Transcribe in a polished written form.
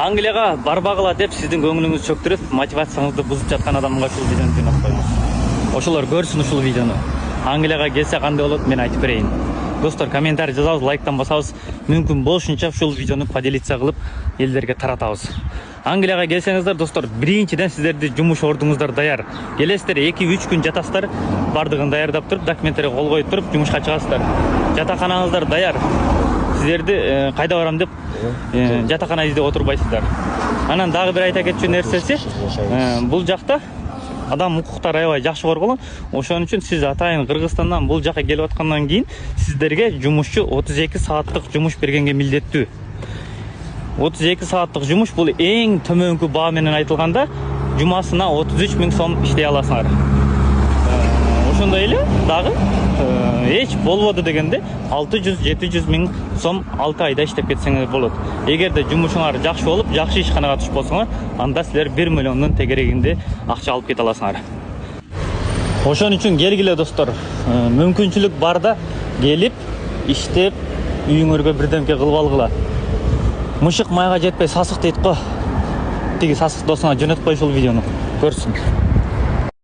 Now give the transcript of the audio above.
Англияга барбагыла деп сиздин көңүлүңүз чөктүрүп, мотивацияңызды бузуп жаткан адамга ушул видеону жөнөп коюңуз. Ошолор көрсүн ушул видеону. Англияга келсе кандай болот, мен айтып берейин. Достор, комментарий жазабыз, лайктан басабыз. Мүмкүн болушунча ушул видеону поделиться кылып, элдерге таратабыз. Англияга келсеңиздер, достор, биринчиден сиздерди жумуш ордуңуздар даяр. Келесиздер, 2-3 күн жатасыздар, бардыгын даярдап туруп, документтерди кол коюп туруп, жумушка чыгасыздар. Жатаканаңыздар даяр. Сиздерди кайда барам деп жатакана издеп отурбайсыздар. Анан дагы бир айта кетчү нерсеси, бул жакта адам укуктары аябай жакшы корголгон. Ошон үчүн сиз атайын Кыргызстандан бул жака келип аткандан кийин сиздерге жумушчу 32 сааттык жумуш бергенге милдеттүү. 32 сааттык жумуш бул эң төмөнкү баа менен айтылганда жумасына 33 000 сом иштей аласыңар. Ошондой эле дагы эч болбоду дегенде 600-700 000 сом 6 айда иштеп кетсеңер болот. Эгерде жумушуңар жакшы болуп, жакшы ишканага түшүп болсоңор, анда силер 1 миллиондун тегерегинде акча алып кете аласыңар. Ошон үчүн келгиле достор, мүмкүнчүлүк барда келип, иштеп, үйүңөргө бирдемке кылып алгыла. Мышык майга жетпей сасык дейт го. Тиги сасык досуңа жөнөт кой ушул видеону. Көрсүн.